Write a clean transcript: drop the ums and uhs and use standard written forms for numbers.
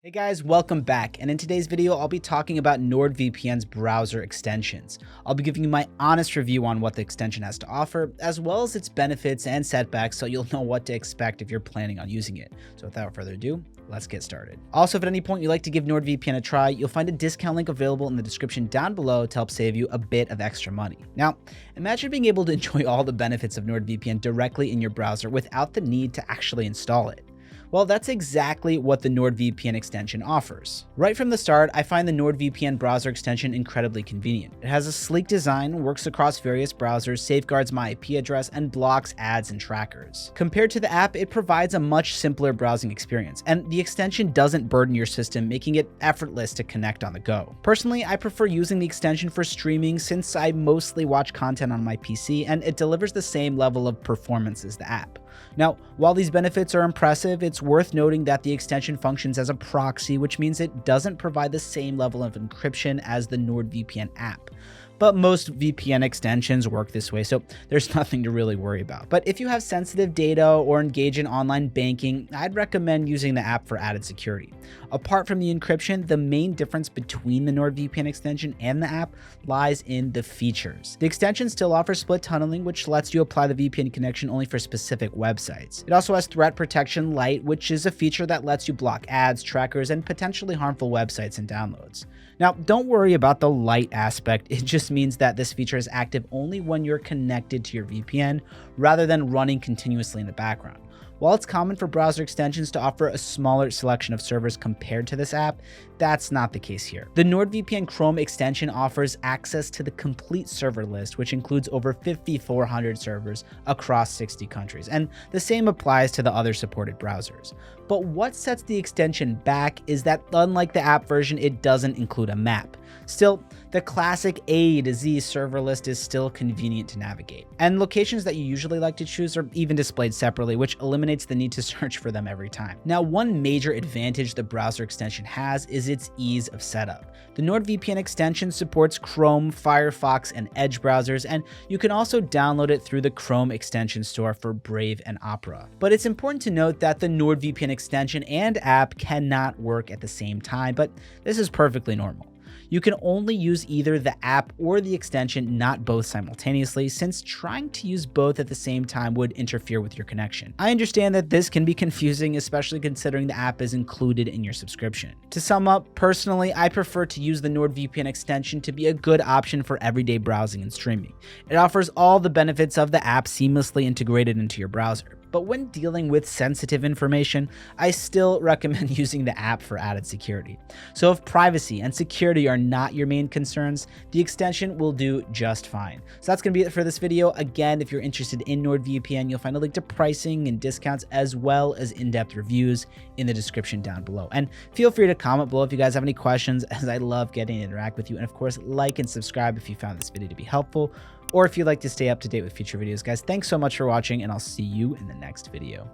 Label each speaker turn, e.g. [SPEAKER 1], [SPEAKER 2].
[SPEAKER 1] Hey guys, welcome back, and in today's video I'll be talking about NordVPN's browser extensions. I'll be giving you my honest review on what the extension has to offer, as well as its benefits and setbacks, so you'll know what to expect if you're planning on using it. So without further ado, let's get started. Also, if at any point you'd like to give NordVPN a try, you'll find a discount link available in the description down below to help save you a bit of extra money. Now, imagine being able to enjoy all the benefits of NordVPN directly in your browser without the need to actually install it. Well, that's exactly what the NordVPN extension offers. Right from the start, I find the NordVPN browser extension incredibly convenient. It has a sleek design, works across various browsers, safeguards my IP address, and blocks ads and trackers. Compared to the app, it provides a much simpler browsing experience, and the extension doesn't burden your system, making it effortless to connect on the go. Personally, I prefer using the extension for streaming since I mostly watch content on my PC, and it delivers the same level of performance as the app. Now, while these benefits are impressive, it's worth noting that the extension functions as a proxy, which means it doesn't provide the same level of encryption as the NordVPN app. But most VPN extensions work this way, so there's nothing to really worry about. But if you have sensitive data or engage in online banking, I'd recommend using the app for added security. Apart from the encryption, the main difference between the NordVPN extension and the app lies in the features. The extension still offers split tunneling, which lets you apply the VPN connection only for specific websites. It also has Threat Protection Lite, which is a feature that lets you block ads, trackers, and potentially harmful websites and downloads. Now, don't worry about the light aspect. It just means that this feature is active only when you're connected to your VPN rather than running continuously in the background. While it's common for browser extensions to offer a smaller selection of servers compared to this app, that's not the case here. The NordVPN Chrome extension offers access to the complete server list, which includes over 5,400 servers across 60 countries, and the same applies to the other supported browsers. But what sets the extension back is that unlike the app version, it doesn't include a map. Still, the classic A to Z server list is still convenient to navigate, and locations that you usually like to choose are even displayed separately, which eliminates the need to search for them every time. Now, one major advantage the browser extension has is its ease of setup. The NordVPN extension supports Chrome, Firefox, and Edge browsers, and you can also download it through the Chrome extension store for Brave and Opera. But it's important to note that the NordVPN extension and app cannot work at the same time, but this is perfectly normal. You can only use either the app or the extension, not both simultaneously, since trying to use both at the same time would interfere with your connection. I understand that this can be confusing, especially considering the app is included in your subscription. To sum up, personally, I prefer to use the NordVPN extension to be a good option for everyday browsing and streaming. It offers all the benefits of the app seamlessly integrated into your browser. But when dealing with sensitive information, I still recommend using the app for added security. So if privacy and security are not your main concerns, the extension will do just fine. So that's going to be it for this video. Again, if you're interested in NordVPN, you'll find a link to pricing and discounts as well as in-depth reviews in the description down below. And feel free to comment below if you guys have any questions, as I love getting to interact with you. And of course, like and subscribe if you found this video to be helpful, or if you'd like to stay up to date with future videos. Guys, thanks so much for watching, and I'll see you in the next video.